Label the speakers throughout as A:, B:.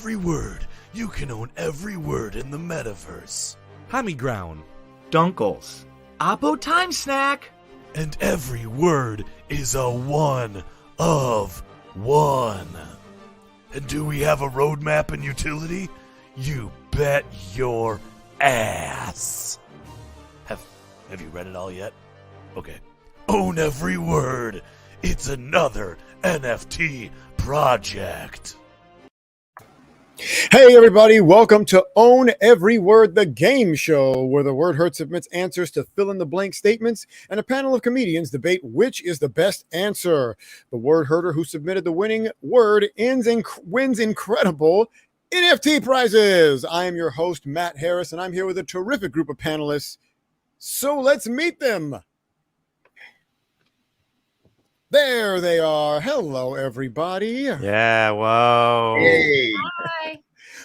A: every word. You can own every word in the metaverse.
B: Hammy ground.
C: Dunkles. Oppo time snack.
A: And every word is a one of one. And do we have a roadmap and utility? You bet your ass. Have you read it all yet? Okay. Own every word. It's another NFT project.
D: Hey everybody, welcome to Own Every Word, the game show where the word herd submits answers to fill-in-the-blank statements and a panel of comedians debate which is the best answer. The word herder who submitted the winning word wins incredible NFT prizes. I am your host, Matt Harris, and I'm here with a terrific group of panelists. So let's meet them. There they are. Hello, everybody.
B: Yeah, whoa.
C: Hey.
E: Hi.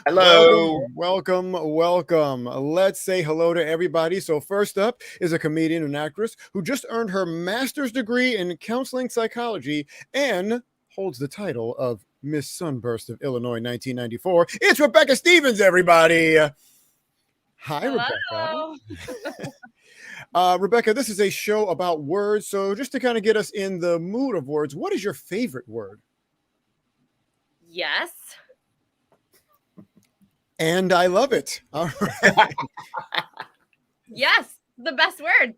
C: Hello.
D: Welcome. Let's say hello to everybody. So first up is a comedian and actress who just earned her master's degree in counseling psychology and holds the title of Miss Sunburst of Illinois 1994. It's Rebecca Stevens, everybody. Hi,
E: Hello.
D: Rebecca. Rebecca, this is a show about words. So just to kind of get us in the mood of words, what is your favorite word?
E: Yes.
D: And I love it. All right.
E: Yes. The best word.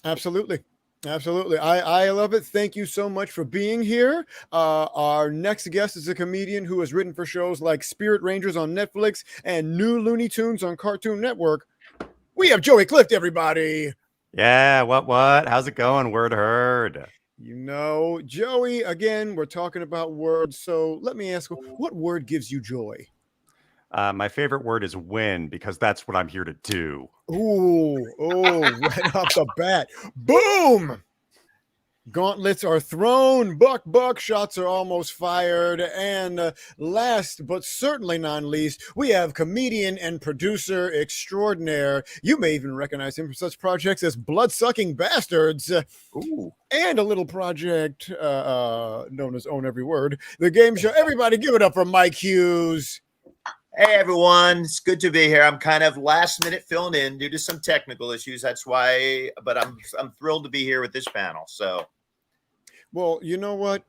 D: Absolutely. I love it. Thank you so much for being here. Our next guest is a comedian who has written for shows like Spirit Rangers on Netflix and New Looney Tunes on Cartoon Network. We have Joey Clift, everybody.
B: Yeah, what? How's it going, word herd?
D: You know, Joey, again, we're talking about words. So let me ask, what word gives you joy?
B: My favorite word is win, because that's what I'm here to do.
D: Ooh, right off the bat. Boom! Gauntlets are thrown, buck, shots are almost fired, and last but certainly not least, we have comedian and producer extraordinaire. You may even recognize him from such projects as Blood-Sucking Bastards, and a little project known as Own Every Word, the game show. Everybody give it up for Mike Hughes.
C: Hey everyone, it's good to be here. I'm kind of last minute filling in due to some technical issues. That's why, but I'm thrilled to be here with this panel. So,
D: well, you know what?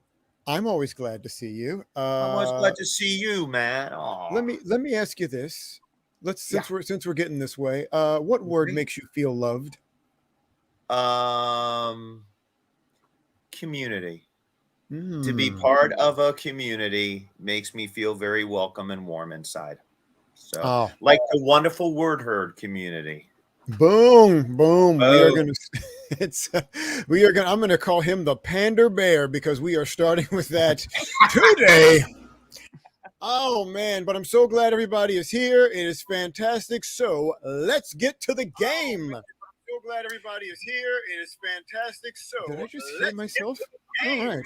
D: I'm always glad to see you.
C: I'm always glad to see you, man.
D: Let me ask you this. Since we're getting this way, what word makes you feel loved?
C: Community. To be part of a community makes me feel very welcome and warm inside. So, like the wonderful word herd community.
D: Boom. I'm gonna call him the Pander Bear because we are starting with that today. Oh man, but I'm so glad everybody is here. It is fantastic. So let's get to the game. So glad everybody is here. It is fantastic. So did I just hear myself? All right.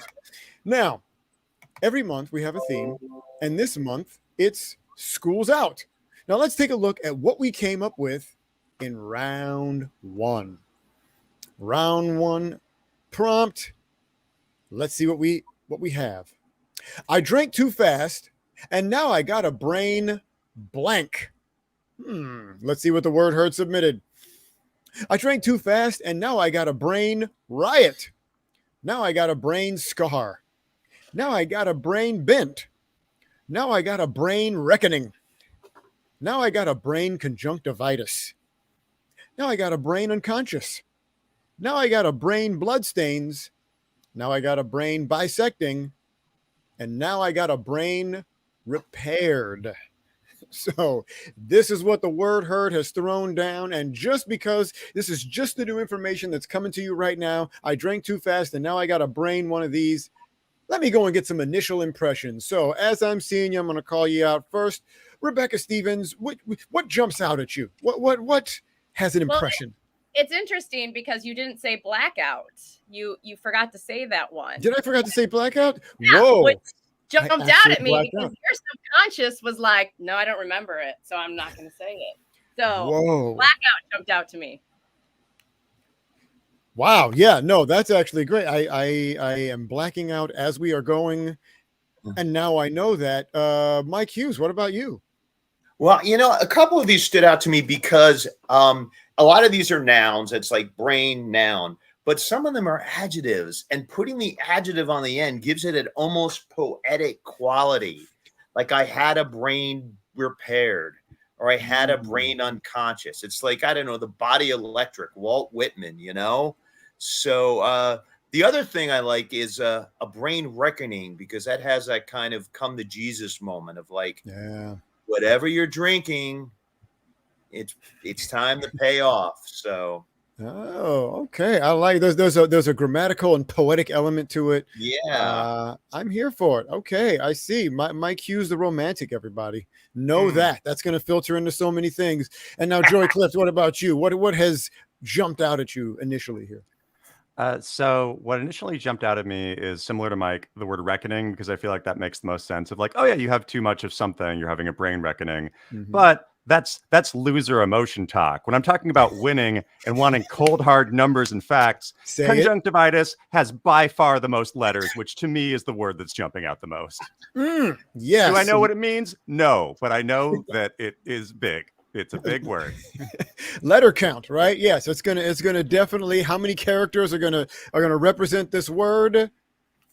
D: Now, every month we have a theme, and this month it's School's Out. Now let's take a look at what we came up with in round one. Round one prompt. Let's see what we have. I drank too fast, and now I got a brain blank. Let's see what the word herd submitted. I drank too fast, and now I got a brain riot. Now I got a brain scar. Now I got a brain bent. Now I got a brain reckoning. Now I got a brain conjunctivitis. Now I got a brain unconscious. Now I got a brain bloodstains. Now I got a brain bisecting. And now I got a brain repaired. So this is what the word herd has thrown down. And just because this is just the new information that's coming to you right now, I drank too fast and now I got a brain one of these. Let me go and get some initial impressions. So as I'm seeing you, I'm going to call you out first. Rebecca Stevens, what jumps out at you? What has an impression?
E: It's interesting because you didn't say blackout. You forgot to say that one.
D: Did I forget to say blackout?
E: Yeah,
D: Whoa.
E: which jumped out at me because your subconscious was like, no, I don't remember it, so I'm not going to say it. So blackout jumped out to me.
D: Wow. Yeah, no, that's actually great. I am blacking out as we are going and now I know that. Mike Hughes, what about you?
C: Well, a couple of these stood out to me because a lot of these are nouns. It's like brain noun, but some of them are adjectives, and putting the adjective on the end gives it an almost poetic quality. Like I had a brain repaired, or I had a brain unconscious. It's like, I don't know, the body electric, Walt Whitman, So the other thing I like is a brain reckoning, because that has that kind of come to Jesus moment of like, whatever you're drinking, it's time to pay off. So.
D: Oh, okay. I like there's a grammatical and poetic element to it.
C: Yeah.
D: I'm here for it. Okay, I see. Mike Hughes, the romantic, everybody. Know that's going to filter into so many things. And now, Joey Clift, what about you? What has jumped out at you initially here?
B: So what initially jumped out at me is similar to Mike, the word reckoning, because I feel like that makes the most sense of like, oh yeah, you have too much of something, you're having a brain reckoning. But that's loser emotion talk. When I'm talking about winning and wanting cold hard numbers and facts, conjunctivitis has by far the most letters, which to me is the word that's jumping out the most.
D: Yes.
B: Do I know what it means? No, but I know that it is big. It's a big word.
D: Letter count, right? Yes, it's gonna definitely. How many characters are gonna represent this word?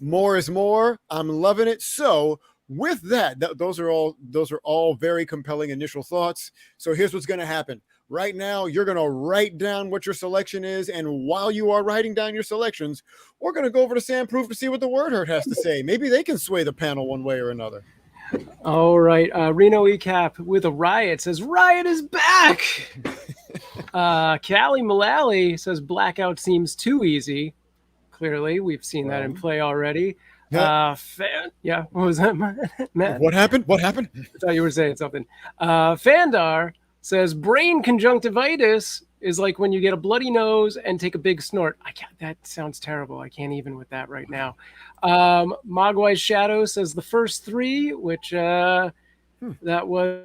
D: More is more. I'm loving it. So with that, those are all very compelling initial thoughts. So here's what's gonna happen. Right now, you're gonna write down what your selection is, and while you are writing down your selections, we're gonna go over to Sandproof to see what the word herd has to say. Maybe they can sway the panel one way or another.
F: All right. Reno ECAP with a riot says Riot is back. Callie Mullally says Blackout seems too easy. Clearly, we've seen that in play already. What was that, Matt?
D: What happened?
F: I thought you were saying something. Fandar says brain conjunctivitis is like when you get a bloody nose and take a big snort. That sounds terrible. I can't even with that right now. Mogwai's Shadow says the first three, which that was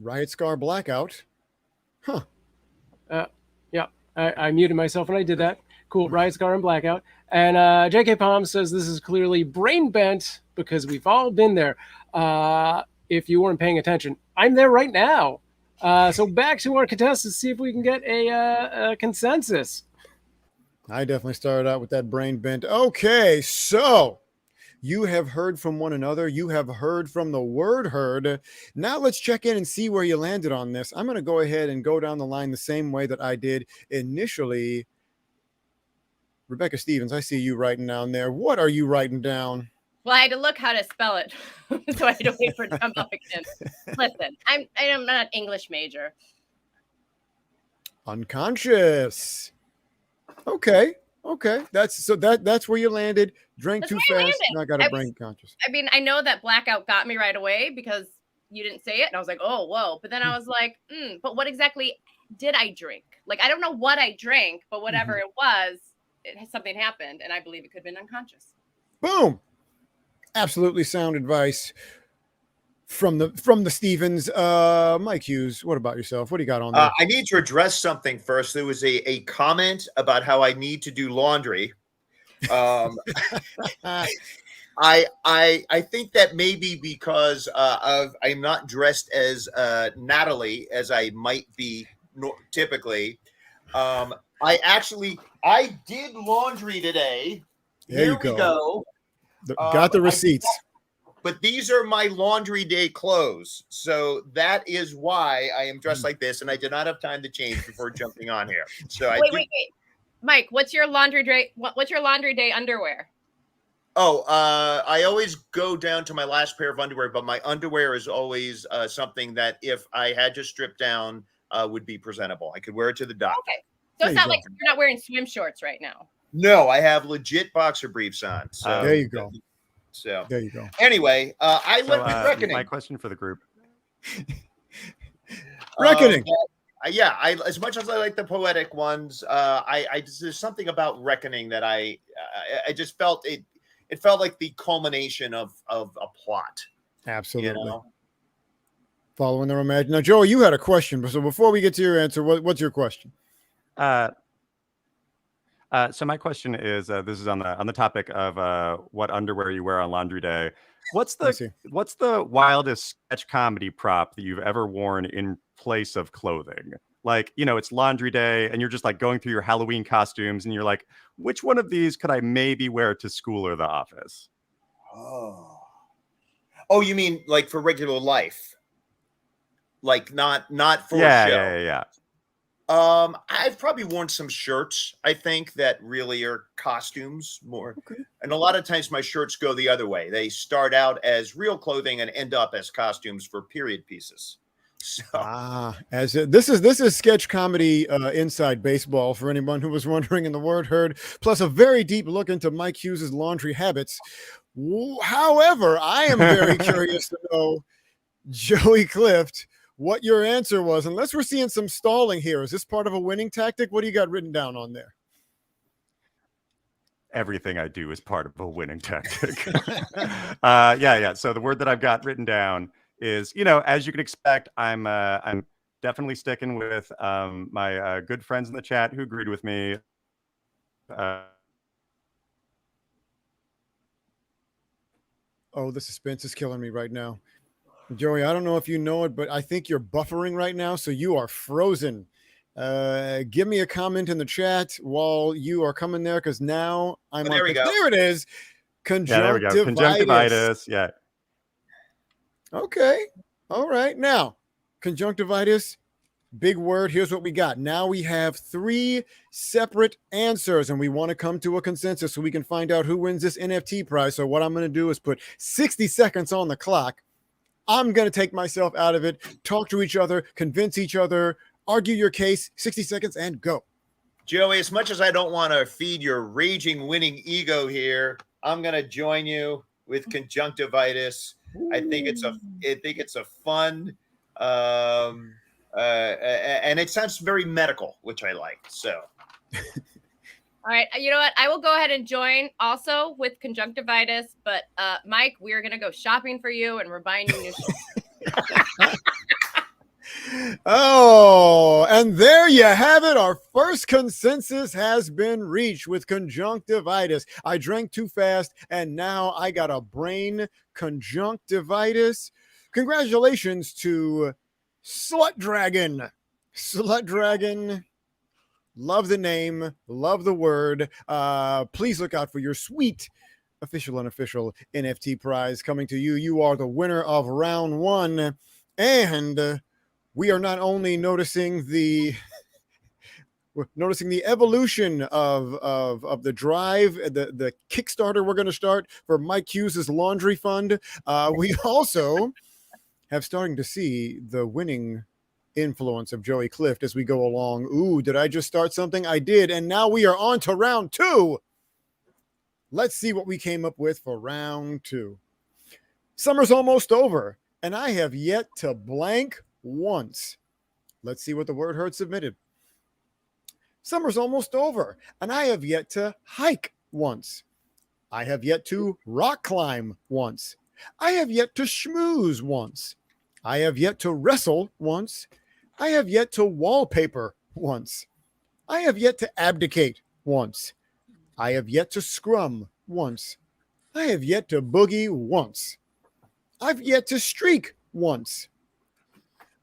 D: Riot Scar Blackout. Huh.
F: I muted myself when I did that. Cool. Riot Scar and Blackout. And JK Palm says this is clearly brain bent because we've all been there. If you weren't paying attention, I'm there right now. So back to our contestants, see if we can get a consensus.
D: I definitely started out with that brain bent. Okay, so you have heard from one another. You have heard from the word herd. Now let's check in and see where you landed on this. I'm going to go ahead and go down the line the same way that I did initially. Rebecca Stevens, I see you writing down there. What are you writing down?
E: Well, I had to look how to spell it, so I had to wait for it to come up again. Listen, I'm not an English major.
D: Unconscious. Okay. That's where you landed. Drank too fast. Now I got a brain conscious.
E: I mean, I know that Blackout got me right away because you didn't say it, and I was like, oh, whoa. But then I was like, but what exactly did I drink? Like, I don't know what I drank, but whatever it was, something happened, and I believe it could have been unconscious.
D: Boom. Absolutely sound advice from the Stevens. Mike Hughes, what about yourself? What do you got on there?
C: I need to address something first. There was a comment about how I need to do laundry. I think that maybe because I'm not dressed as Natalie as I might be typically. I did laundry today.
D: There you go. Got the receipts.
C: But these are my laundry day clothes. So that is why I am dressed like this. And I did not have time to change before jumping on here. So wait.
E: Mike, what's your laundry day underwear?
C: Oh, I always go down to my last pair of underwear, but my underwear is always something that if I had to strip down would be presentable. I could wear it to the dock.
E: Okay. So it's not like you're not wearing swim shorts right now.
C: No, I have legit boxer briefs on. So
D: there you go.
C: So
D: there you go.
C: Anyway, I went with reckoning.
B: My question for the group.
D: Reckoning.
C: As much as I like the poetic ones, there's something about reckoning that I just felt it felt like the culmination of a plot.
D: Absolutely. Following their imagination. Now, Joe, you had a question. So before we get to your answer, what's your question?
B: So my question is, this is on the topic of what underwear you wear on laundry day. What's
D: I see.
B: the wildest sketch comedy prop that you've ever worn in place of clothing? Like, it's laundry day and you're just like going through your Halloween costumes and you're like, which one of these could I maybe wear to school or the office?
C: Oh, you mean like for regular life? Like not for a
B: Yeah,
C: show.
B: yeah.
C: I've probably worn some shirts, I think, that really are costumes more.
D: Okay.
C: And a lot of times my shirts go the other way. They start out as real clothing and end up as costumes for period pieces. So
D: This is sketch comedy inside baseball for anyone who was wondering in the word heard, plus a very deep look into Mike Hughes's laundry habits. However, I am very curious to know, Joey Clift, what your answer was, unless we're seeing some stalling here. Is this part of a winning tactic? What do you got written down on there?
B: Everything I do is part of a winning tactic. Yeah. So the word that I've got written down is, as you can expect, I'm definitely sticking with my good friends in the chat who agreed with me.
D: Oh, the suspense is killing me right now. Joey, I don't know if you know it, but I think you're buffering right now, so you are frozen. Give me a comment in the chat while you are coming there, because now I'm
C: there we go.
D: There it is.
B: Yeah, there we go. Conjunctivitis. Yeah.
D: Okay. All right. Now, conjunctivitis, big word. Here's what we got. Now we have 3 separate answers, and we want to come to a consensus so we can find out who wins this NFT prize. So what I'm going to do is put 60 seconds on the clock. I'm going to take myself out of it, talk to each other, convince each other, argue your case, 60 seconds, and go.
C: Joey, as much as I don't want to feed your raging winning ego here, I'm going to join you with conjunctivitis. I think it's a fun, and it sounds very medical, which I like. So,
E: all right, you know what? I will go ahead and join also with conjunctivitis. But Mike, we're gonna go shopping for you, and we're buying you new shit.
D: Oh, and there you have it. Our first consensus has been reached with conjunctivitis. I drank too fast, and now I got a brain conjunctivitis. Congratulations to Slut Dragon. Slut Dragon. Love the name. Love the word. Please look out for your sweet official, unofficial NFT prize coming to you. You are the winner of round 1. And we are not only noticing the evolution of the drive, the Kickstarter we're going to start for Mike Hughes's laundry fund. We also have starting to see the winning influence of Joey Clift as we go along. Ooh, did I just start something? I did. And now we are on to round 2. Let's see what we came up with for round 2. Summer's almost over, and I have yet to blank once. Let's see what the word heard submitted. Summer's almost over, and I have yet to hike once. I have yet to rock climb once. I have yet to schmooze once. I have yet to wrestle once. I have yet to wallpaper once. I have yet to abdicate once. I have yet to scrum once. I have yet to boogie once. I've yet to streak once.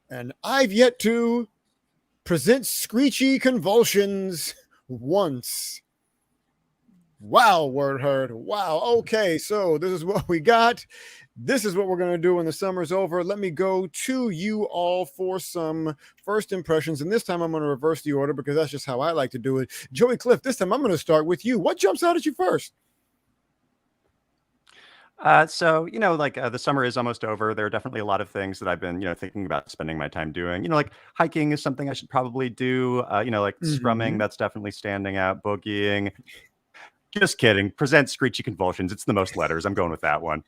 D: And I've yet to present screechy convulsions once. Wow, word heard. Wow. Okay, so this is what we got. This is what we're going to do when the summer's over. Let me go to you all for some first impressions. And this time I'm going to reverse the order because that's just how I like to do it. Joey Clift, this time I'm going to start with you. What jumps out at you first?
B: So, the summer is almost over. There are definitely a lot of things that I've been, thinking about spending my time doing. Like hiking is something I should probably do. Scrumming, that's definitely standing out. Boogieing. Just kidding. Present screechy convulsions. It's the most letters. I'm going with that one.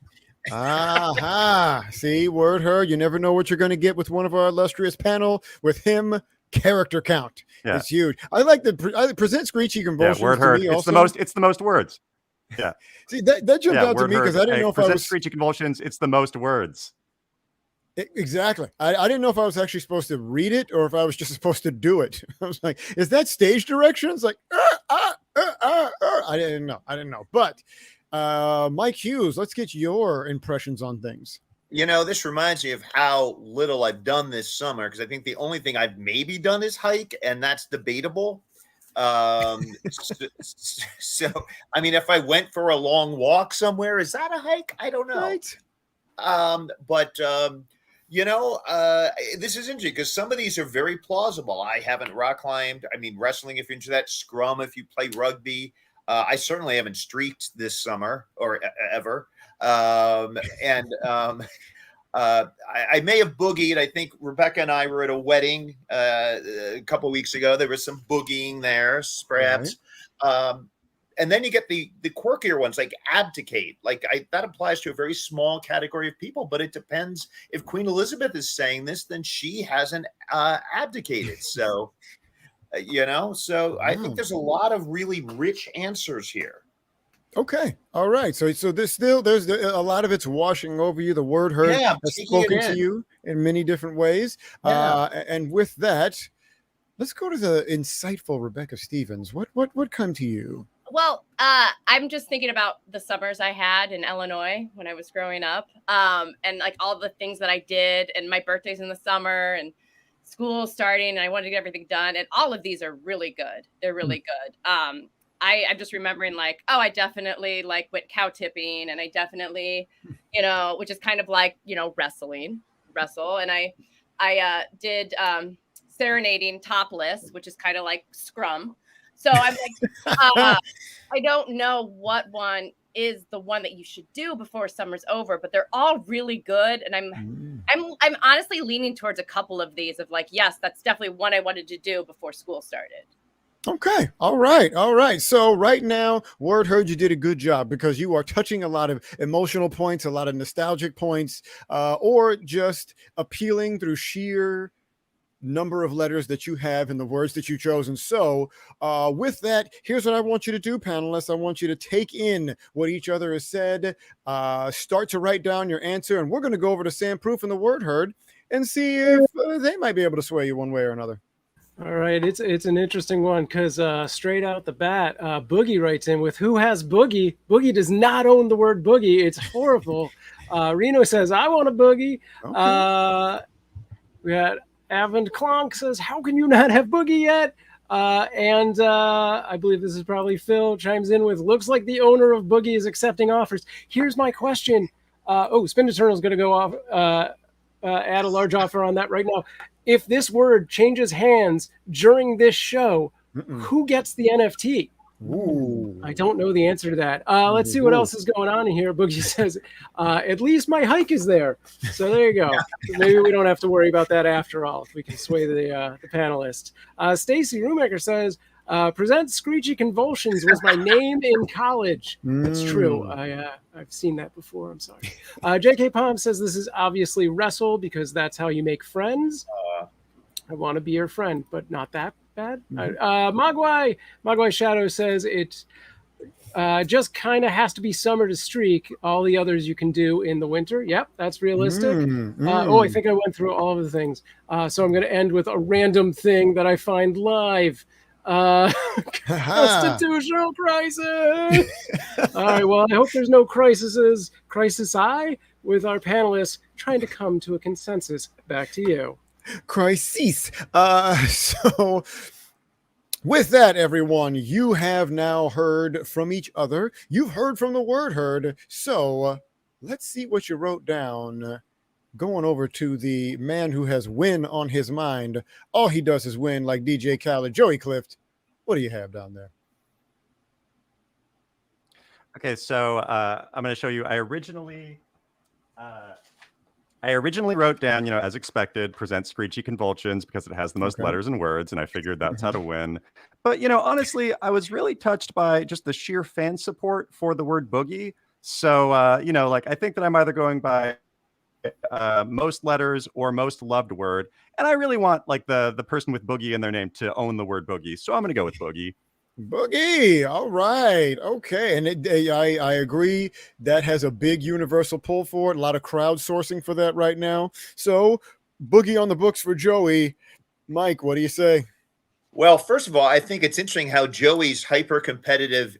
D: Aha. See, word heard. You never know what you're going to get with one of our illustrious panel. With him, character count. Yeah. It's huge. I like the present screechy convulsions.
B: Yeah, word heard. It's the most words. Yeah.
D: See, that jumped out to me because I didn't know if I was
B: screechy convulsions. It's the most words.
D: Exactly. I didn't know if I was actually supposed to read it or if I was just supposed to do it. I was like, is that stage directions? Like, I didn't know. But Mike Hughes, let's get your impressions on things.
C: This reminds me of how little I've done this summer, because I think the only thing I've maybe done is hike, and that's debatable. So, I mean, if I went for a long walk somewhere, is that a hike? I don't know.
D: Right.
C: This is interesting because some of these are very plausible. I haven't rock climbed. I mean, wrestling, if you're into that, scrum, if you play rugby. I certainly haven't streaked this summer or ever. I may have boogied. I think Rebecca and I were at a wedding a couple of weeks ago. There was some boogieing there, perhaps. Right. And then you get the quirkier ones like abdicate. That applies to a very small category of people, but it depends. If Queen Elizabeth is saying this, then she hasn't abdicated. So, I think there's a lot of really rich answers here.
D: Okay. All right. So there's a lot of it's washing over you. The word heard has spoken to you in many different ways. Yeah. And with that, let's go to the insightful Rebecca Stevens. What come to you?
E: Well, I'm just thinking about the summers I had in Illinois when I was growing up, and like all the things that I did, and my birthday's in the summer, and school starting, and I wanted to get everything done. And all of these are really good. They're really good. I'm just remembering I definitely went cow tipping, and I definitely, which is kind of like, wrestle. And I did serenading topless, which is kind of like scrum. So I'm like, I don't know what one is the one that you should do before summer's over, but they're all really good. And I'm honestly leaning towards a couple of these of yes, that's definitely one I wanted to do before school started.
D: Okay. All right. So right now, word heard, you did a good job because you are touching a lot of emotional points, a lot of nostalgic points, or just appealing through sheer number of letters that you have in the words that you chose. And so with that, here's what I want you to do, panelists. I want you to take in what each other has said, start to write down your answer, and we're going to go over to Sam Proof and the word heard and see if they might be able to sway you one way or another.
F: All right, it's an interesting one because straight out the bat, Boogie writes in with who has Boogie. Boogie does not own the word Boogie. It's horrible. Reno says, I want a Boogie. Okay. We had Avand Clonk says, how can you not have Boogie yet? And I believe this is probably Phil, chimes in with, looks like the owner of Boogie is accepting offers. Here's my question. Spin Eternal is going to go off, add a large offer on that right now. If this word changes hands during this show, who gets the NFT? Ooh. I don't know the answer to that. Let's see what else is going on in here. Boogie says, at least my hike is there. So there you go. Maybe we don't have to worry about that after all, if we can sway the panelists. Stacy Rumaker says, present Screechy Convulsions was my name in college. That's true. I've seen that before. I'm sorry. JK Palm says, this is obviously wrestle because that's how you make friends. I want to be your friend, but not that bad. Mogwai Shadow says it just kind of has to be summer to streak. All the others you can do in the winter. Yep, that's realistic. I think I went through all of the things. So I'm going to end with a random thing that I find live. Constitutional crisis. All right, well, I hope there's no crisis with our panelists trying to come to a consensus. Back to you.
D: Crisis. So with that, everyone, you have now heard from each other. You've heard from the word heard. So let's see what you wrote down. Going over to the man who has win on his mind. All he does is win, like DJ Khaled. Joey Clift, what do you have down there?
B: Okay, so I'm going to show you. I originally wrote down, as expected, present Screechy Convulsions because it has the most letters and words, and I figured that's how to win. But, honestly, I was really touched by just the sheer fan support for the word boogie. So, I think that I'm either going by most letters or most loved word. And I really want, the person with boogie in their name to own the word boogie. So I'm going to go with boogie.
D: Boogie. All right. Okay. And I agree. That has a big universal pull for it. A lot of crowdsourcing for that right now. So boogie on the books for Joey. Mike, what do you say?
C: Well, first of all, I think it's interesting how Joey's hyper-competitive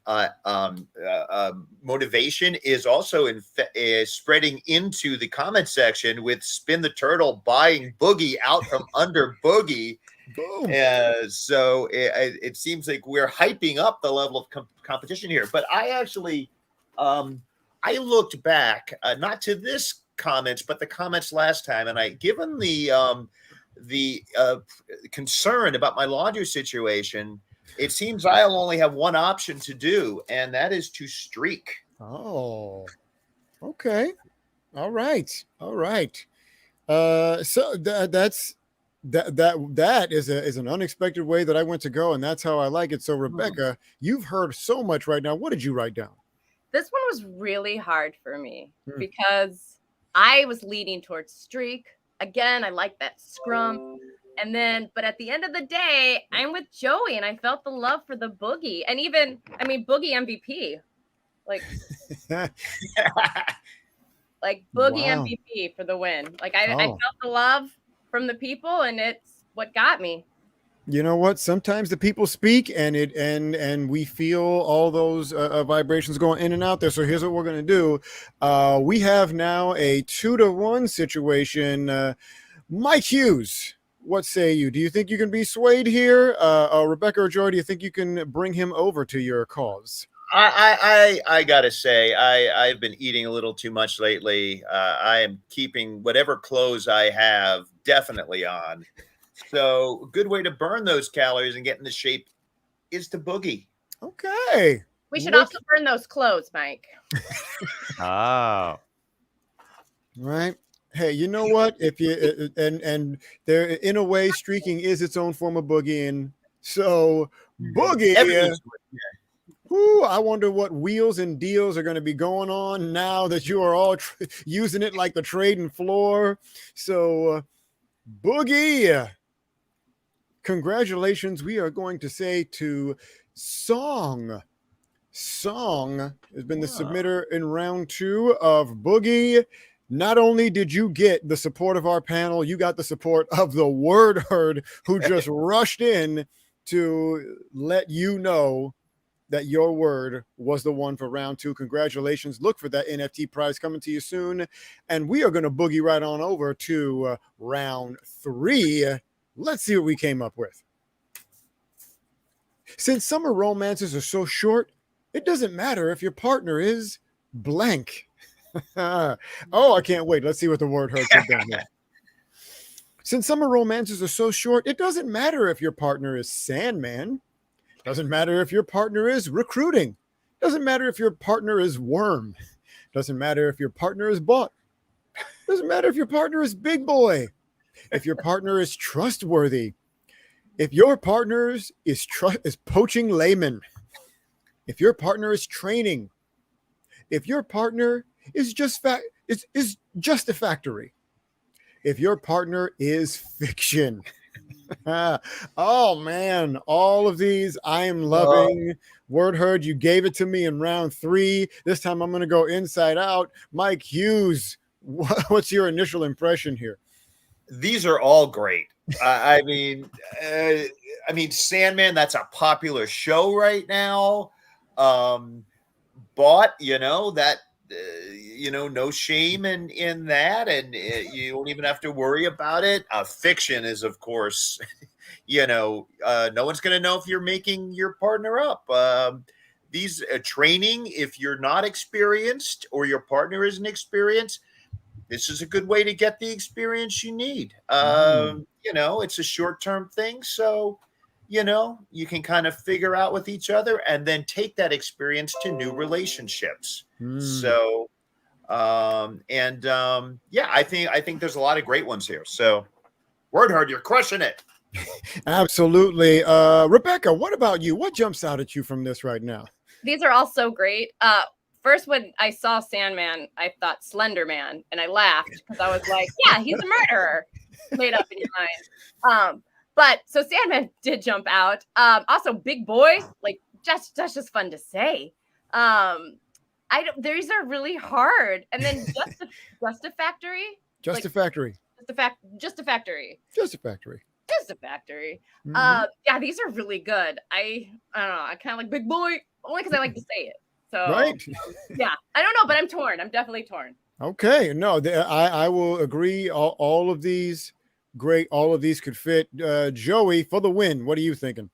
C: motivation is also is spreading into the comment section with Spin the Turtle buying Boogie out from under Boogie.
D: Boom.
C: So it seems like we're hyping up the level of competition here. But I actually, I looked back, not to this comments, but the comments last time, and given the concern about my laundry situation, it seems I'll only have one option to do, and that is to streak.
D: Oh, okay. All right. So that is an unexpected way that I went to go, and that's how I like it. So Rebecca, you've heard so much right now. What did you write down?
E: This one was really hard for me because I was leaning towards streak. Again, I like that scrum. And then, but at the end of the day, I'm with Joey and I felt the love for the Boogie. And even, Boogie MVP. Like Boogie MVP for the win. Like I felt the love from the people, and it's what got me.
D: You know what? Sometimes the people speak, and we feel all those vibrations going in and out there. So here's what we're going to do. We have now a 2-to-1 situation. Mike Hughes, what say you? Do you think you can be swayed here? Rebecca or Joy, do you think you can bring him over to your cause?
C: I gotta say, I've been eating a little too much lately. I am keeping whatever clothes I have definitely on. So a good way to burn those calories and get into shape is to boogie.
D: Okay.
E: We should also burn those clothes, Mike.
B: Oh.
D: Right. Hey, you know what? If you and there, in a way, streaking is its own form of boogieing. So boogie. Whoo, I wonder what wheels and deals are going to be going on now that you are all using it like the trading floor. So boogie. Congratulations, we are going to say to Song. Song has been the submitter in round 2 of Boogie. Not only did you get the support of our panel, you got the support of the word herd who just rushed in to let you know that your word was the one for round 2. Congratulations. Look for that NFT prize coming to you soon. And we are going to boogie right on over to round 3. Let's see what we came up with. Since summer romances are so short, it doesn't matter if your partner is blank. Oh, I can't wait. Let's see what the word herd put down there. Since summer romances are so short, it doesn't matter if your partner is Sandman. Doesn't matter if your partner is recruiting. Doesn't matter if your partner is worm. Doesn't matter if your partner is bought. Doesn't matter if your partner is big boy. If your partner is trustworthy, if your partner is poaching layman, if your partner is training, if your partner is just a factory, if your partner is fiction. Oh man, all of these I am loving. Word herd, you gave it to me in round 3. This time I'm going to go inside out. Mike Hughes, what's your initial impression here?
C: These are all great. I mean, Sandman, that's a popular show right now. Bought, that, no shame in that. And you don't even have to worry about it. Fiction is, of course, no one's going to know if you're making your partner up. These training, if you're not experienced or your partner isn't experienced, this is a good way to get the experience you need. It's a short-term thing. So, you can kind of figure out with each other and then take that experience to new relationships. So, I think there's a lot of great ones here. So word herd, you're crushing it.
D: Absolutely. Rebecca, what about you? What jumps out at you from this right now?
E: These are all so great. First, when I saw Sandman, I thought Slender Man, and I laughed because I was like, yeah, he's a murderer. Made up in your mind. But so Sandman did jump out. Also, big boy, like that's just fun to say. These are really hard. And then just a factory.
D: Just a factory.
E: Just a factory.
D: Just a factory.
E: just a factory.
D: Mhm.
E: Yeah, these are really good. I don't know. I kind of like big boy only because I like to say it. So
D: Right.
E: yeah, I don't know, but I'm torn. I'm definitely torn.
D: Okay. No, I will agree. All of these great. All of these could fit. Joey, for the win. What are you thinking?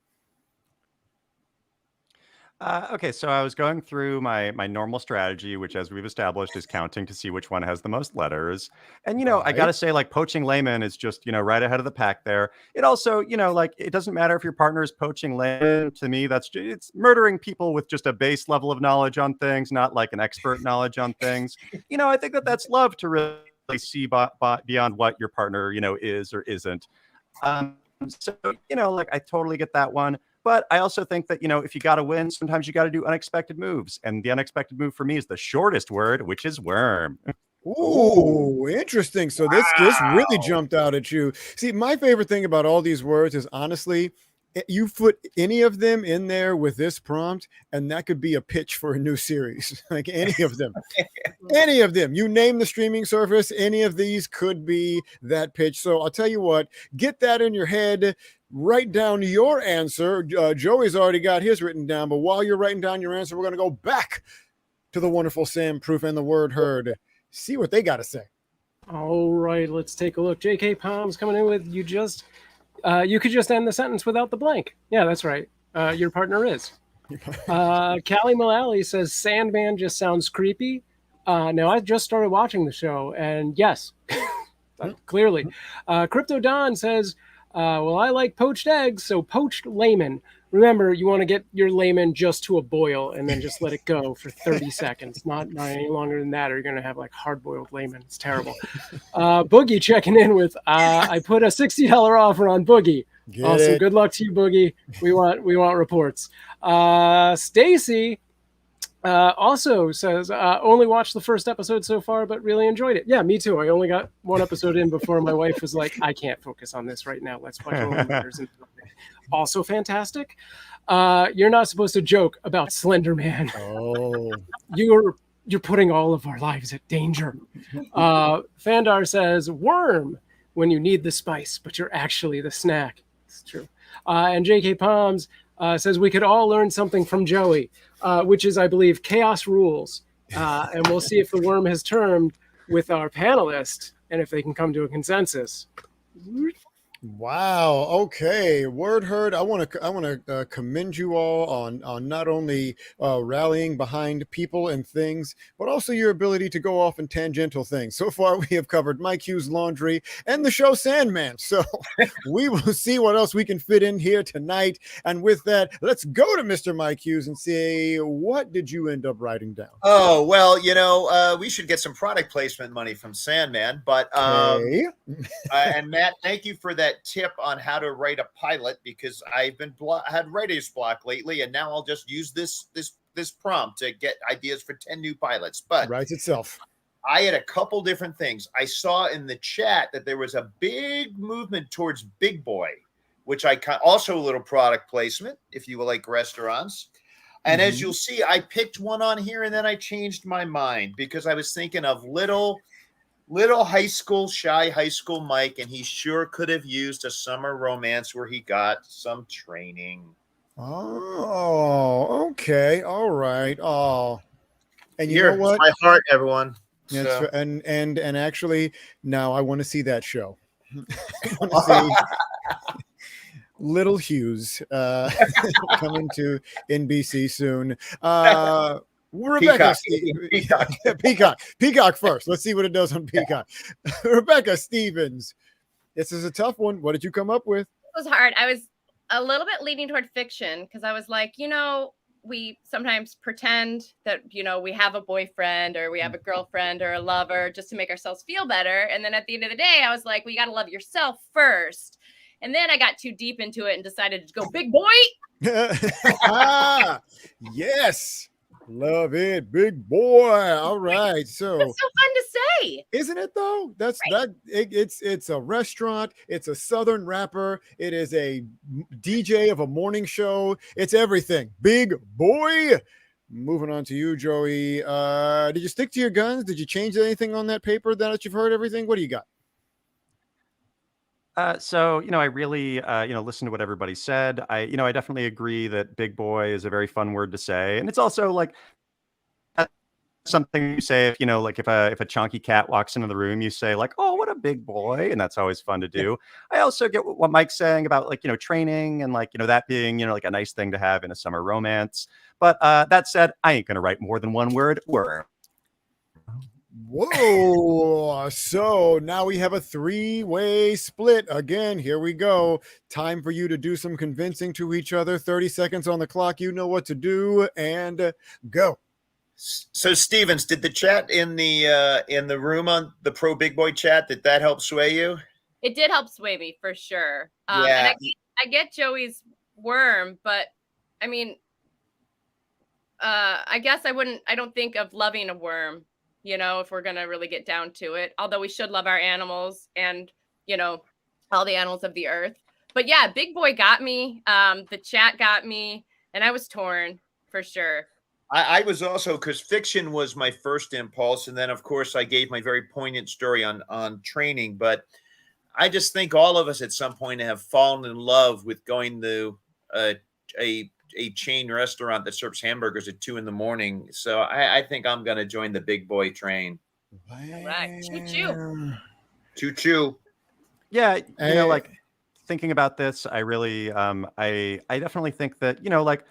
B: Okay, so I was going through my normal strategy, which, as we've established, is counting to see which one has the most letters. And I
D: Right.
B: gotta say, like, poaching layman is just right ahead of the pack there. It also, like, it doesn't matter if your partner is poaching layman. To me, it's murdering people with just a base level of knowledge on things, not like an expert knowledge on things. I think that's love to really see beyond what your partner is or isn't. So, like, I totally get that one. But I also think that, if you got to win, sometimes you got to do unexpected moves. And the unexpected move for me is the shortest word, which is worm.
D: Ooh, interesting. So this really jumped out at you. See, my favorite thing about all these words is honestly, you put any of them in there with this prompt, and that could be a pitch for a new series. Like any of them. Any of them. You name the streaming service, any of these could be that pitch. So I'll tell you what, get that in your head. Write down your answer. Joey's already got his written down, but while you're writing down your answer, we're going to go back to the wonderful Sam Proof and the Word Heard. See what they got to say.
F: All right, let's take a look. J.K. Palm's coming in with you could just end the sentence without the blank. Yeah, that's right. Your partner is. Callie Mullally says Sandman just sounds creepy. No, I just started watching the show, and yes, clearly. Crypto Don says, well, I like poached eggs, so poached layman. Remember, you want to get your layman just to a boil and then just let it go for 30 seconds. Not any longer than that, or you're going to have like hard-boiled layman. It's terrible. Boogie checking in with, I put a $60 offer on Boogie. Awesome. Good luck to you, Boogie. We want reports. Stacy also says, only watched the first episode so far, but really enjoyed it. Yeah, me too. I only got one episode in before my wife was like, I can't focus on this right now. Let's watch Only Murders in the Building. Also fantastic. You're not supposed to joke about Slender Man.
D: Oh.
F: You're putting all of our lives at danger. Fandar says, worm when you need the spice, but you're actually the snack. It's true. And J.K. Palms says we could all learn something from Joey, which is, I believe, chaos rules. And we'll see if the worm has turned with our panelist and if they can come to a consensus.
D: Wow. Okay. Word heard. I want to commend you all on not only rallying behind people and things, but also your ability to go off in tangential things. So far, we have covered Mike Hughes' laundry and the show Sandman. So we will see what else we can fit in here tonight. And with that, let's go to Mr. Mike Hughes and say, what did you end up writing down?
C: Oh, well, we should get some product placement money from Sandman. But
D: Okay.
C: and Matt, thank you for that tip on how to write a pilot, because I've been had writer's block lately, and now I'll just use this prompt to get ideas for 10 new pilots. But
D: Writes itself.
C: I had a couple different things. I saw in the chat that there was a big movement towards Big Boy, which I also a little product placement, if you will, like restaurants. And as you'll see, I picked one on here, and then I changed my mind because I was thinking of little shy high school Mike, and he sure could have used a summer romance where he got some training.
D: Oh, okay. All right. Oh, and you
C: Here,
D: know what?
C: my heart, everyone.
D: Yes,
C: So-
D: and actually, now I want to see that show. I want to see Little Hughes coming to NBC soon. Rebecca, Peacock first. Let's see what it does on Peacock. Rebecca Stevens, this is a tough one. What did you come up with?
E: It was hard. I was a little bit leaning toward fiction because I was like, we sometimes pretend that, we have a boyfriend or we have a girlfriend or a lover just to make ourselves feel better. And then at the end of the day, I was like, well, you got to love yourself first. And then I got too deep into it and decided to go big boy.
D: Yes. Love it, big boy. All right. So
E: it's so fun to say.
D: Isn't it though? That's
E: right.
D: It's a restaurant, it's a southern rapper, it is a DJ of a morning show, it's everything. Big boy. Moving on to you, Joey. Did you stick to your guns? Did you change anything on that paper that you've heard everything? What do you got?
B: So, I really, listened to what everybody said. I definitely agree that big boy is a very fun word to say. And it's also like something you say if, like if a chunky cat walks into the room, you say like, oh, what a big boy. And that's always fun to do. I also get what Mike's saying about like, training and like, that being, like a nice thing to have in a summer romance. But that said, I ain't going to write more than one word.
D: Whoa. So now we have a 3-way split. Again, here we go. Time for you to do some convincing to each other. 30 seconds on the clock. You know what to do, and go.
C: So, Stevens, did the chat in the room on the Pro Big Boy chat, did that help sway you?
E: It did help sway me for sure.
C: Yeah.
E: And I get Joey's worm, but I mean, I guess I don't think of loving a worm, if we're going to really get down to it, although we should love our animals and, all the animals of the earth. But yeah, big boy got me. The chat got me, and I was torn for sure.
C: I was also, because fiction was my first impulse. And then, of course, I gave my very poignant story on training. But I just think all of us at some point have fallen in love with going to a chain restaurant that serves hamburgers at 2 a.m. So I think I'm going to join the big boy train.
E: Right. Choo-choo.
C: Choo-choo.
B: Yeah. Like thinking about this, I really, I definitely think that, like,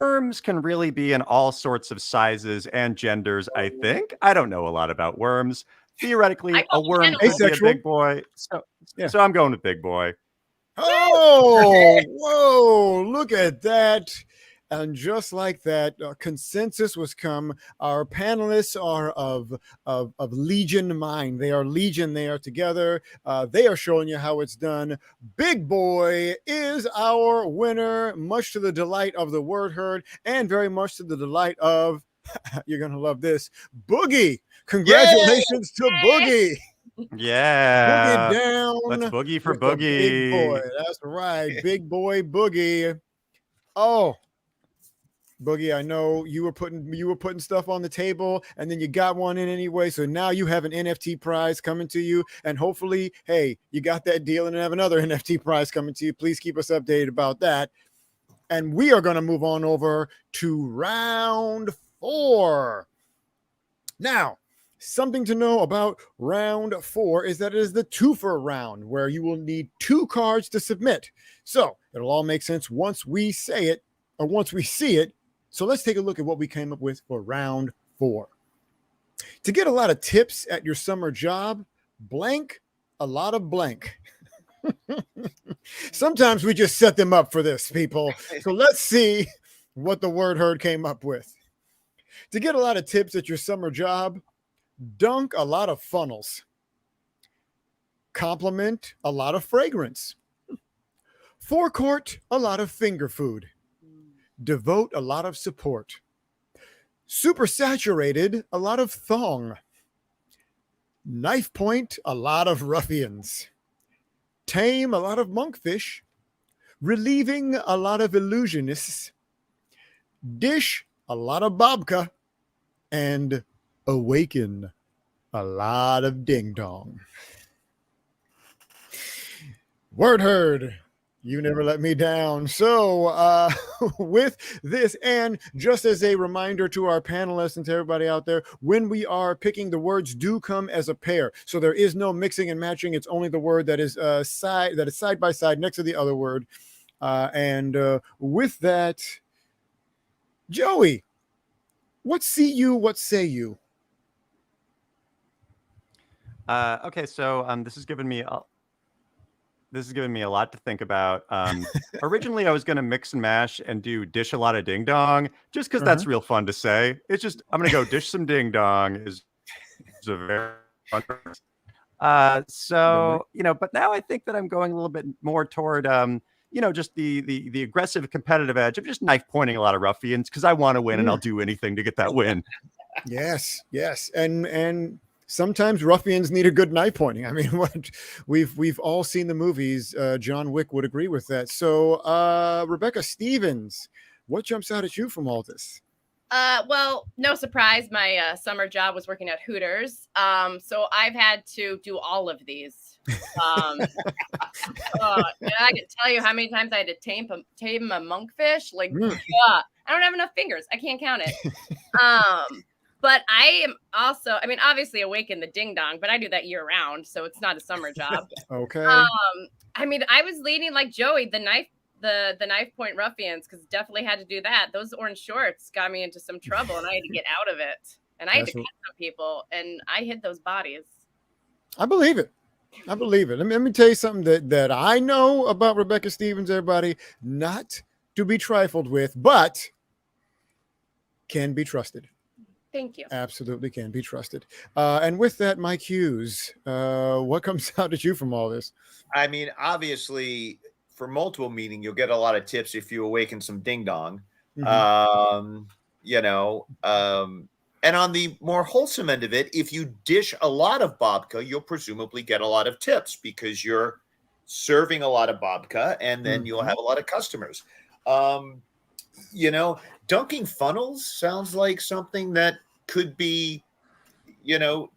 B: worms can really be in all sorts of sizes and genders, I think. I don't know a lot about worms. Theoretically, a worm could be a big boy. So I'm going with big boy.
D: Oh, whoa, look at that. And just like that, consensus was come. Our panelists are of Legion mind. They are Legion. They are together. They are showing you how it's done. Big boy is our winner, much to the delight of the word heard and very much to the delight of, you're going to love this, Boogie. Congratulations to Boogie.
B: Yeah.
D: Boogie down.
B: Let's boogie for Boogie.
D: Big boy. That's right. Big boy Boogie. Oh, Boogie, I know you were putting stuff on the table and then you got one in anyway. So now you have an NFT prize coming to you. And hopefully, hey, you got that deal and have another NFT prize coming to you. Please keep us updated about that. And we are going to move on over to round 4. Now, something to know about round 4 is that it is the twofer round where you will need 2 cards to submit. So it'll all make sense once we say it or once we see it. So let's take a look at what we came up with for round 4. To get a lot of tips at your summer job, blank a lot of blank. Sometimes we just set them up for this, people. So let's see what the word herd came up with. To get a lot of tips at your summer job, dunk a lot of funnels. Compliment a lot of fragrance. Forecourt a lot of finger food. Devote a lot of support. Super saturated a lot of thong. Knife point a lot of ruffians. Tame a lot of monkfish. Relieving a lot of illusionists. Dish a lot of babka. And awaken a lot of ding dong. Word heard. You never let me down. So with this, and just as a reminder to our panelists and to everybody out there, when we are picking, the words do come as a pair. So there is no mixing and matching. It's only the word that is side by side next to the other word. And with that, Joey, what see you? What say you?
B: Okay, so this has given me a lot to think about. Originally, I was going to mix and mash and do dish a lot of ding dong, just because that's real fun to say. It's just I'm going to go dish some ding dong is a very fun. So but now I think that I'm going a little bit more toward just the aggressive competitive edge of just knife pointing a lot of ruffians because I want to win and I'll do anything to get that win.
D: Yes, and sometimes ruffians need a good knife pointing. I mean, what we've all seen the movies. John Wick would agree with that. So, Rebecca Stevens, what jumps out at you from all this?
E: Well, no surprise. My summer job was working at Hooters. So I've had to do all of these And I can tell you how many times I had to tame a monkfish. Like, yeah, I don't have enough fingers. I can't count it. But I am also, I mean, obviously awaken the ding dong, but I do that year round, so it's not a summer job.
D: Okay.
E: I mean, I was leaning like Joey, the knife point ruffians, because definitely had to do that. Those orange shorts got me into some trouble, and I had to get out of it. And I had to cut some people, and I hid those bodies.
D: I believe it. I believe it. Let me tell you something that I know about Rebecca Stevens, everybody, not to be trifled with, but can be trusted.
E: Thank you.
D: Absolutely can be trusted. And with that, Mike Hughes, what comes out at you from all this?
C: I mean, obviously, for multiple meaning, you'll get a lot of tips if you awaken some ding dong. And on the more wholesome end of it, if you dish a lot of babka, you'll presumably get a lot of tips because you're serving a lot of babka, and then you'll have a lot of customers. Dunking funnels sounds like something that could be,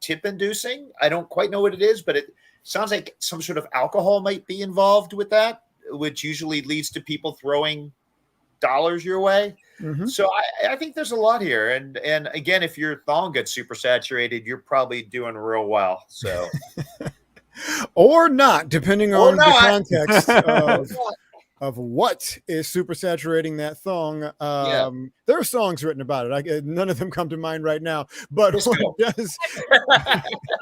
C: tip inducing. I don't quite know what it is, but it sounds like some sort of alcohol might be involved with that, which usually leads to people throwing dollars your way. So I think there's a lot here. And again, if your thong gets super saturated, you're probably doing real well. So
D: or not, depending on the context of what is super saturating that thong. There are songs written about it. None of them come to mind right now, but what does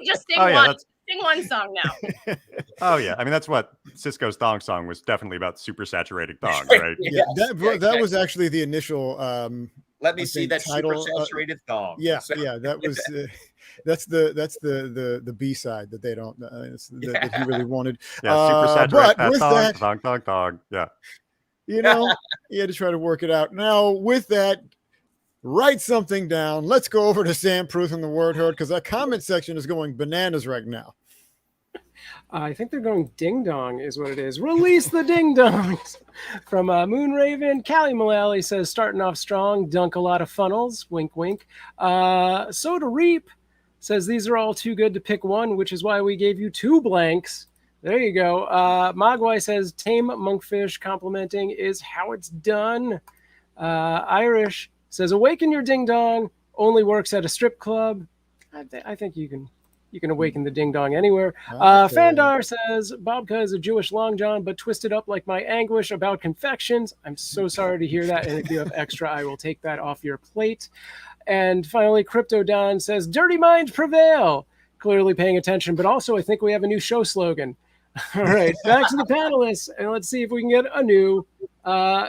E: just sing one. Sing one song now.
B: Oh yeah, I mean that's what Cisco's thong song was definitely about, super saturating thongs, right?
D: That was actually the initial.
C: Let me see that title, super saturated thong.
D: That was. That's the B side that they don't that he really wanted.
B: Super saturated
D: but with
B: thong,
D: that,
B: thong. Yeah.
D: You had to try to work it out. Now with that, write something down. Let's go over to Sam Pruth in the Word Herd, because that comment section is going bananas right now.
F: I think they're going ding dong is what it is. Release the ding dongs from Moonraven. Callie Mullally says, starting off strong, dunk a lot of funnels. Wink, wink. Soda Reap says, these are all too good to pick one, which is why we gave you 2 blanks. There you go. Mogwai says, tame monkfish complimenting is how it's done. Irish says, awaken your ding dong, only works at a strip club. I think you can awaken the ding dong anywhere. Fandar says, Babka is a Jewish long john, but twisted up like my anguish about confections. I'm so sorry to hear that. And if you have extra, I will take that off your plate. And finally, Crypto Don says, dirty minds prevail. Clearly paying attention, but also I think we have a new show slogan. All right, back to the panelists, and let's see if we can get a new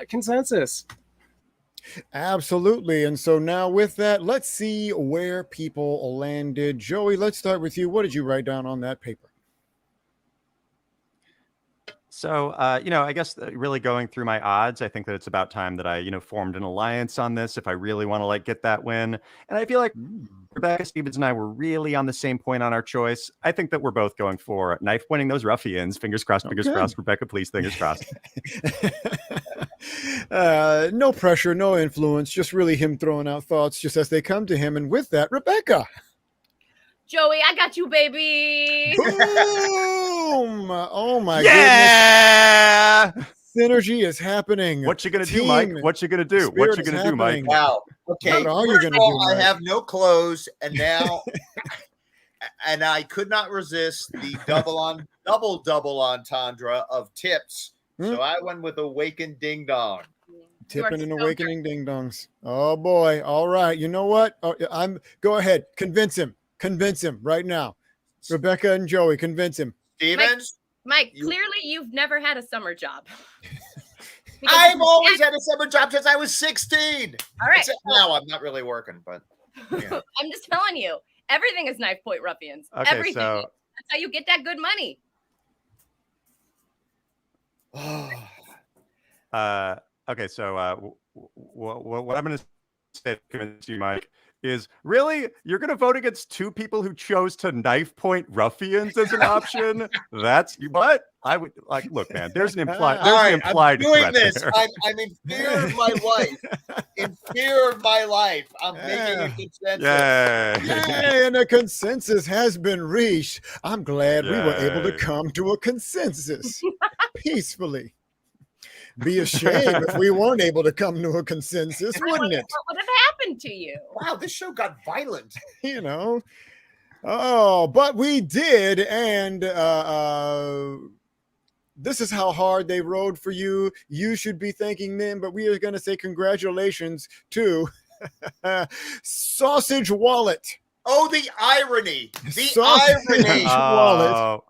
F: consensus.
D: Absolutely. And so now with that, let's see where people landed. Joey, let's start with you. What did you write down on that paper?
B: So, I guess really going through my odds, I think that it's about time that I, formed an alliance on this if I really want to get that win. And I feel like Rebecca Stevens and I were really on the same point on our choice. I think that we're both going for knife pointing those ruffians. Fingers crossed, fingers crossed. Rebecca, please, fingers crossed.
D: No pressure, no influence, just really him throwing out thoughts just as they come to him. And with that, Rebecca.
E: Joey, I got you, baby.
D: Boom! Oh my
B: goodness.
D: Synergy is happening.
B: What you gonna do, Mike? What you gonna do? What you gonna do, Mike?
C: Wow. Okay.
D: What are you gonna do, Mike?
C: I have no clothes, and now, and I could not resist the double entendre of tips. So I went with awakened ding dong.
D: Tipping and awakening ding dongs. Oh boy! All right. You know what? Go ahead. Convince him right now. Rebecca and Joey, convince him.
C: Stevens?
E: Mike, clearly you've never had a summer job.
C: I've always had a summer job since I was 16.
E: All right.
C: Except now I'm not really working, but yeah.
E: I'm just telling you, everything is knife point ruffians.
B: Okay,
E: everything.
B: so
E: that's how you get that good money.
B: Okay, so what I'm going to say to convince you, Mike, is really you're going to vote against two people who chose to knife point ruffians as an option. That's what I would like. Look, man, there's an implied
C: I'm doing
B: threat
C: this.
B: there.
C: I'm in fear of my life. In fear of my life, I'm making a consensus.
D: Yay, and a consensus has been reached. I'm glad we were able to
B: Yay.
D: come to a consensus peacefully. Be a shame if we weren't able to come to a consensus, wouldn't it?
E: What would have happened to you?
C: Wow, this show got violent.
D: You know. Oh, but we did, and this is how hard they rode for you. You should be thanking them, but we are going to say congratulations to Sausage Wallet.
C: Oh, the irony. The
D: Sausage
C: irony.
D: Wallet.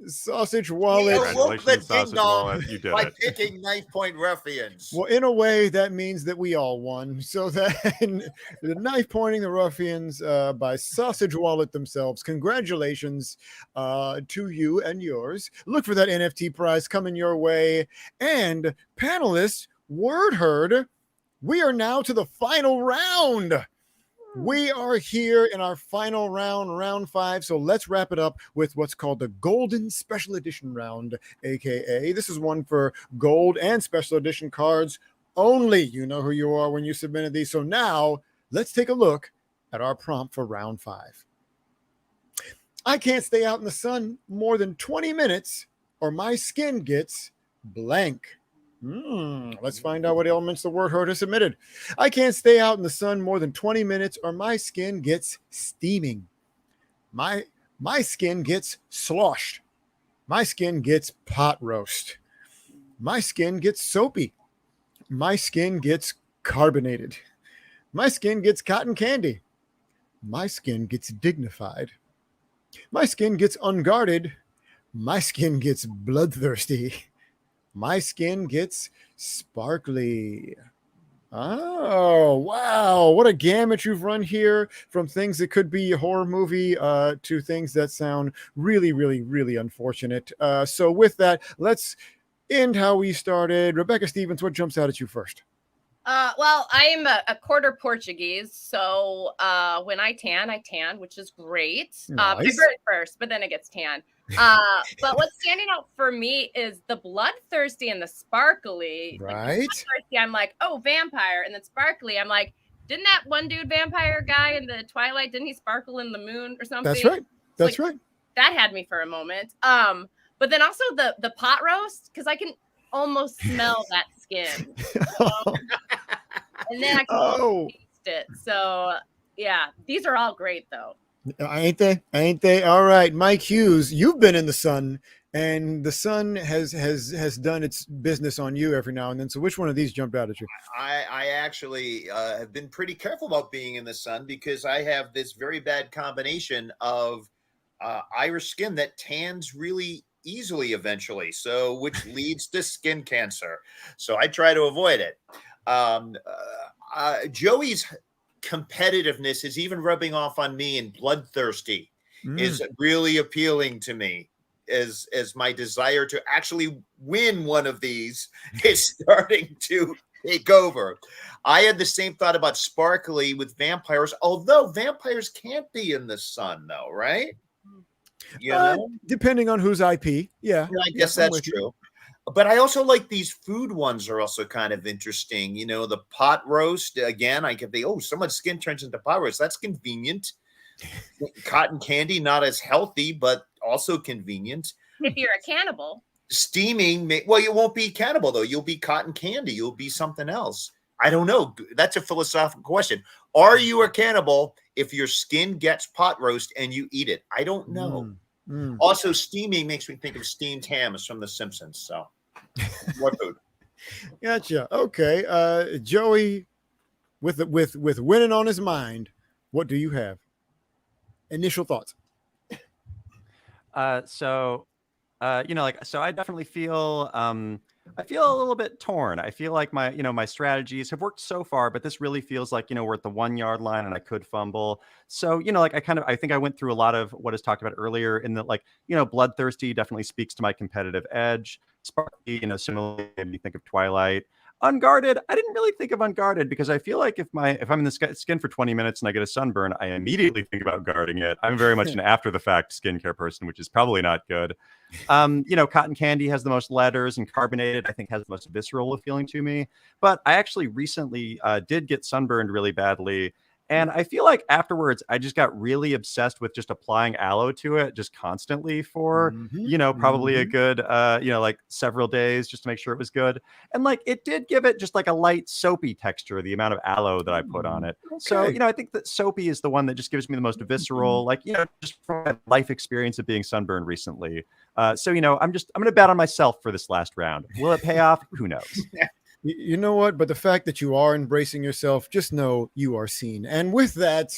D: Sausage Wallet.
C: Awoke the
B: Sausage
C: ding dong
B: Wallet. You did
C: by
B: it.
C: picking knife point ruffians.
D: Well, in a way, that means that we all won. So that the knife pointing the ruffians by Sausage Wallet themselves. Congratulations to you and yours. Look for that NFT prize coming your way. And panelists, word heard, we are now to the final round. We are here in our final round, round 5. So let's wrap it up with what's called the Golden Special Edition round, aka this is one for gold and special edition cards only. You know who you are when you submitted these. So now let's take a look at our prompt for round 5. I can't stay out in the sun more than 20 minutes or my skin gets blank. Let's find out what elements the word heard has submitted. I can't stay out in the sun more than 20 minutes or my skin gets steaming. My skin gets sloshed. My skin gets pot roast. My skin gets soapy. My skin gets carbonated. My skin gets cotton candy. My skin gets dignified. My skin gets unguarded. My skin gets bloodthirsty. My skin gets sparkly. Oh, wow. What a gamut you've run here, from things that could be a horror movie to things that sound really, really, really unfortunate. So with that, let's end how we started. Rebecca Stevens, what jumps out at you first?
E: Well, I'm a quarter Portuguese, so when I tan, which is great. I
D: Nice.
E: burn it first, but then it gets tan. But what's standing out for me is the bloodthirsty and the sparkly. Like,
D: Right.
E: bloodthirsty, I'm like, oh, vampire, and then sparkly, I'm like, didn't that one dude vampire guy in the Twilight? Didn't he sparkle in the moon or something?
D: That's right. That's
E: Like,
D: right.
E: That had me for a moment. But then also the pot roast, because I can almost smell that skin. And then I can almost taste it. So yeah, these are all great though.
D: Ain't they? All right, Mike Hughes, you've been in the sun, and the sun has done its business on you every now and then. So which one of these jumped out at you?
C: I actually have been pretty careful about being in the sun because I have this very bad combination of Irish skin that tans really easily eventually, so which leads to skin cancer. So I try to avoid it. Joey's competitiveness is even rubbing off on me, and bloodthirsty is really appealing to me as my desire to actually win one of these is starting to take over. I had the same thought about sparkly with vampires, although vampires can't be in the sun though, right? You know?
D: Depending on whose IP. Yeah.
C: I guess that's true. But I also like these food ones are also kind of interesting. You know, the pot roast, again, I could be, someone's skin turns into pot roast. That's convenient. Cotton candy, not as healthy, but also convenient.
E: If you're a cannibal.
C: Steaming, well, you won't be cannibal, though. You'll be cotton candy. You'll be something else. I don't know. That's a philosophical question. Are you a cannibal if your skin gets pot roast and you eat it? I don't know. Also, steaming makes me think of steamed hams from The Simpsons. So, more food.
D: Gotcha. Okay, Joey, with winning on his mind, what do you have? Initial thoughts.
B: So I definitely feel I feel a little bit torn. I feel like my strategies have worked so far, but this really feels like, we're at the 1 yard line and I could fumble. So, I think I went through a lot of what is talked about earlier in that, bloodthirsty definitely speaks to my competitive edge. Sparky, similarly, made me think of Twilight. Unguarded, I didn't really think of unguarded because I feel like if I'm in the skin for 20 minutes and I get a sunburn, I immediately think about guarding it. I'm very much an after the fact skincare person, which is probably not good. Cotton candy has the most letters, and carbonated, I think, has the most visceral feeling to me. But I actually recently did get sunburned really badly. And I feel like afterwards, I just got really obsessed with just applying aloe to it just constantly for, probably a good, like several days just to make sure it was good. And like, it did give it just like a light soapy texture, the amount of aloe that I put on it.
D: Okay.
B: So, I think that soapy is the one that just gives me the most visceral, like, just from my life experience of being sunburned recently. I'm going to bet on myself for this last round. Will it pay off? Who knows?
D: You know what? But the fact that you are embracing yourself, just know you are seen. And with that,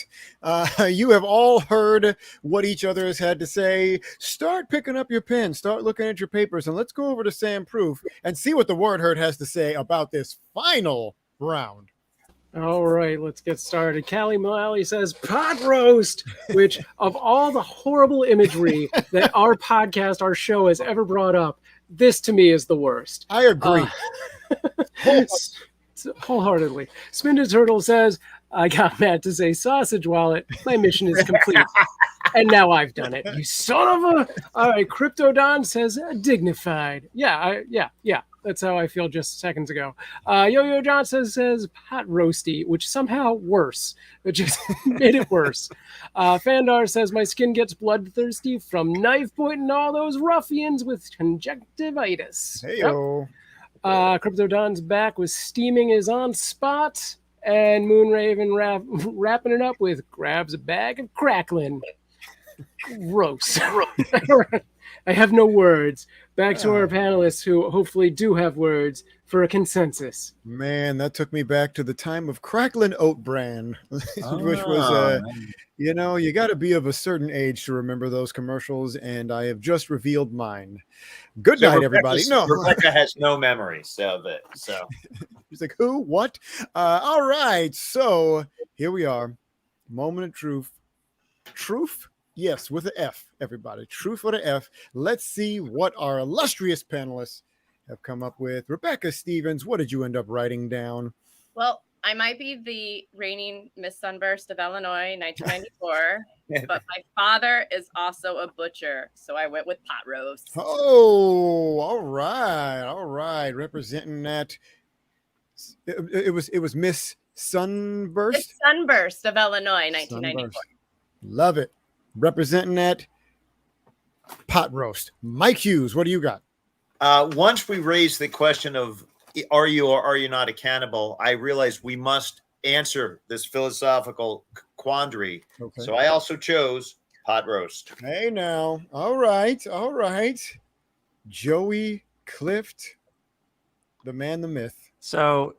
D: you have all heard what each other has had to say. Start picking up your pen, start looking at your papers, and let's go over to Sam Proof and see what the Word Herd has to say about this final round.
F: All right, let's get started. Callie Mullally says pot roast, which of all the horrible imagery that our podcast, our show has ever brought up, this to me is the worst.
D: I agree.
F: Wholeheartedly. Spinda Turtle says, I got Matt to say sausage wallet. My mission is complete. And now I've done it. You son of a... All right, Crypto Don says dignified. Yeah. That's how I feel just seconds ago. Yo-Yo Johnson says pot roasty, which somehow worse. It just made it worse. Fandar says my skin gets bloodthirsty from knife pointing all those ruffians with conjunctivitis.
D: Hey-o.
F: Crypto Don's back with steaming is on spot. And Moonraven wrapping it up with grabs a bag of crackling. Gross. I have no words. Back to our panelists who hopefully do have words for a consensus.
D: Man, that took me back to the time of Cracklin' Oat Bran, which was, you got to be of a certain age to remember those commercials, and I have just revealed mine. Good night, everybody. No,
C: Rebecca has no memories of it. So
D: she's like, who? What? All right. So here we are. Moment of truth. Truth? Yes, with an F, everybody. Truth with an F. Let's see what our illustrious panelists have come up with. Rebecca Stevens, what did you end up writing down?
E: Well, I might be the reigning Miss Sunburst of Illinois, 1994, but my father is also a butcher, so I went with pot roast.
D: Oh, all right. Representing that. It was Miss Sunburst?
E: Miss Sunburst of Illinois, 1994.
D: Sunburst. Love it. Representing that pot roast. Mike Hughes, what do you got?
C: Once we raised the question of are you or are you not a cannibal, I realized we must answer this philosophical quandary. Okay. So I also chose pot roast.
D: Hey now. All right. Joey Clift, the man, the myth.
B: So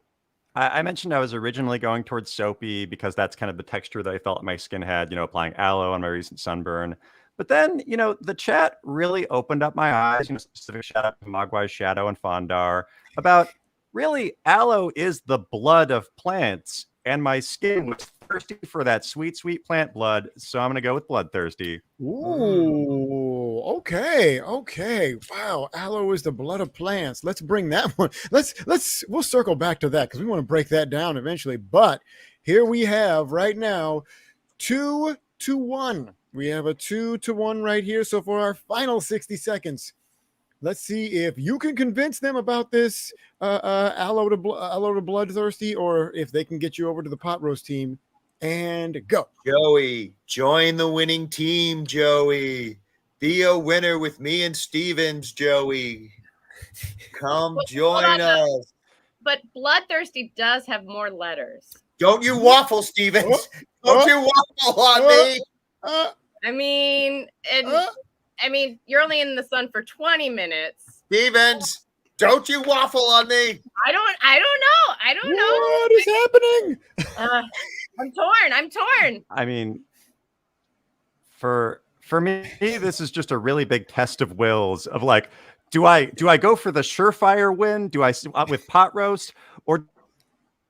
B: I mentioned I was originally going towards soapy because that's kind of the texture that I felt my skin had, applying aloe on my recent sunburn. But then, the chat really opened up my eyes, specific shout out to Mogwai's Shadow and Fondar, about really aloe is the blood of plants. And my skin was thirsty for that sweet, sweet plant blood. So I'm going to go with bloodthirsty.
D: Ooh, okay. Wow, aloe is the blood of plants. Let's bring that one. We'll circle back to that because we want to break that down eventually. But here we have right now 2-1. We have a 2-1 right here. So for our final 60 seconds, let's see if you can convince them about this aloe to bloodthirsty, or if they can get you over to the pot roast team. And go.
C: Joey, join the winning team, Joey. Be a winner with me and Stevens, Joey. Come join us.
E: But bloodthirsty does have more letters.
C: Don't you waffle, Stevens. Don't you waffle on me.
E: I mean, you're only in the sun for 20 minutes.
C: Stevens, don't you waffle on me.
E: I don't know.
D: What is happening?
E: I'm torn.
B: I mean, for me, this is just a really big test of wills of like, do I go for the surefire win? Do I with pot roast, or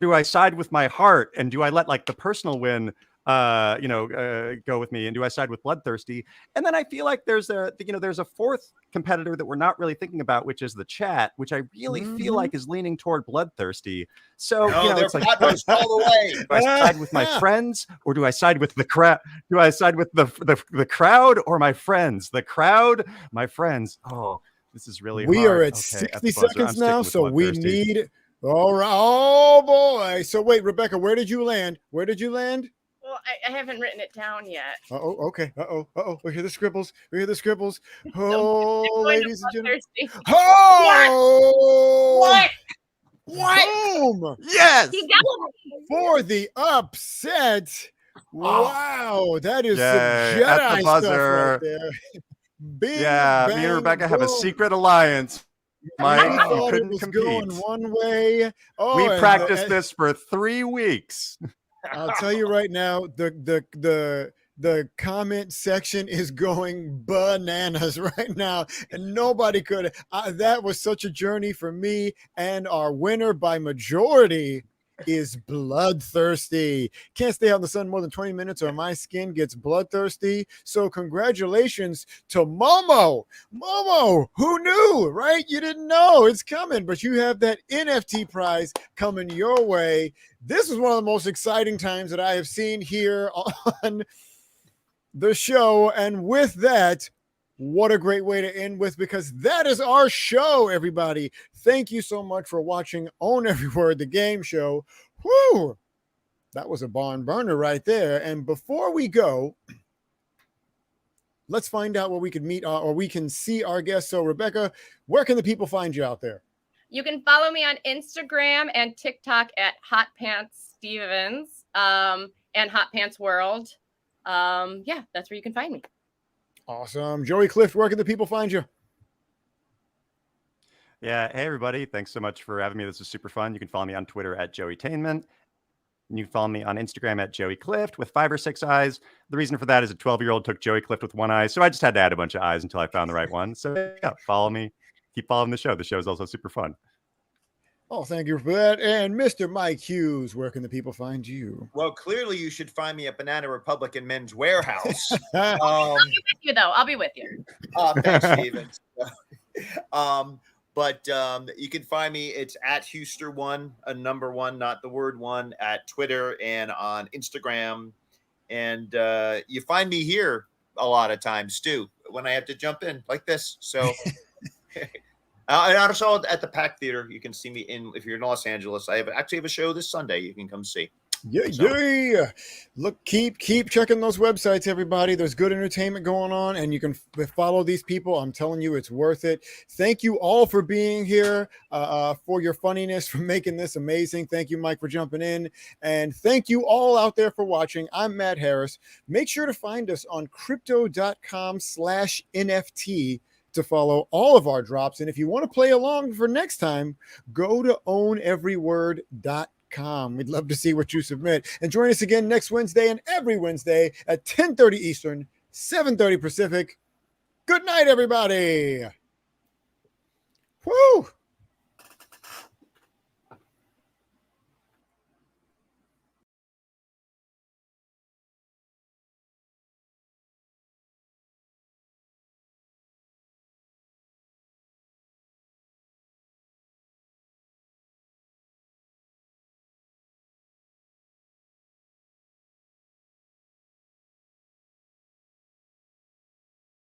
B: do I side with my heart and do I let like the personal win go with me, and do I side with bloodthirsty? And then I feel like there's a fourth competitor that we're not really thinking about, which is the chat, which I really feel like is leaning toward bloodthirsty. So
C: they're
B: it's like,
C: partners all the way.
B: do I side with my friends, or do I side with the crowd? Do I side with the crowd or my friends? The crowd, my friends. Oh, this is really
D: We
B: hard.
D: are at
B: Okay,
D: 60
B: the buzzer.
D: seconds
B: I'm
D: now,
B: sticking with
D: so we
B: bloodthirsty.
D: need. All right. Oh boy. So wait, Rebecca, where did you land? Where did you land?
E: Well, I haven't written it down yet.
D: Oh, okay. Uh-oh. We hear the scribbles.
E: I'm
D: Oh,
E: going to
D: ladies and gentlemen.
E: bloodthirsty.
D: Oh!
E: What?
D: Boom!
B: Yes.
E: He got me.
D: For the upset. Wow, that is some
B: Yay, at the
D: Jedi stuff
B: buzzer.
D: right there. Bing,
B: Yeah,
D: bang,
B: me and Rebecca have a
D: boom.
B: secret alliance. Mike,
D: We
B: you
D: thought it
B: couldn't
D: was
B: compete.
D: going one way. Oh,
B: We
D: and
B: practiced this for 3 weeks.
D: I'll tell you right now, the comment section is going bananas right now, and nobody could. That was such a journey for me, and our winner by majority is bloodthirsty. Can't stay out in the sun more than 20 minutes or my skin gets bloodthirsty. So congratulations to Momo. Momo, who knew, right? You didn't know it's coming, but you have that NFT prize coming your way. This is one of the most exciting times that I have seen here on the show. And with that, what a great way to end with, because that is our show, everybody. Thank you so much for watching Own Every Word, the game show. Whoo! That was a barn burner right there. And before we go, let's find out where we can meet or we can see our guests. So, Rebecca, where can the people find you out there?
E: You can follow me on Instagram and TikTok at Hot Pants Stevens and Hot Pants World. Yeah, that's where you can find me.
D: Awesome. Joey Clift, where can the people find you?
B: Yeah. Hey, everybody. Thanks so much for having me. This was super fun. You can follow me on Twitter at JoeyTainment. And you can follow me on Instagram at Joey Clift with 5 or 6 eyes. The reason for that is a 12-year-old took Joey Clift with 1 eye. So I just had to add a bunch of eyes until I found the right one. So yeah, follow me. Keep following the show. The show is also super fun.
D: Oh, thank you for that. And Mr. Mike Hughes, where can the people find you?
C: Well, clearly you should find me at Banana Republic and Men's Warehouse.
E: I'll be with you, though. I'll be with you.
C: Thanks, Steven. But you can find me. It's at Huster1, a number 1, not the word 1, at Twitter and on Instagram. And you find me here a lot of times too, when I have to jump in like this. So, and also at the Pack Theater, you can see me if you're in Los Angeles. I actually have a show this Sunday. You can come see.
D: Yeah. Look, keep checking those websites, everybody. There's good entertainment going on, and you can follow these people. I'm telling you, it's worth it. Thank you all for being here, for your funniness, for making this amazing. Thank you, Mike, for jumping in, and thank you all out there for watching. I'm Matt Harris. Make sure to find us on crypto.com/NFT to follow all of our drops. And if you want to play along for next time, go to owneveryword.com. We'd love to see what you submit. And join us again next Wednesday and every Wednesday at 10:30 Eastern, 7:30 Pacific. Good night, everybody. Woo!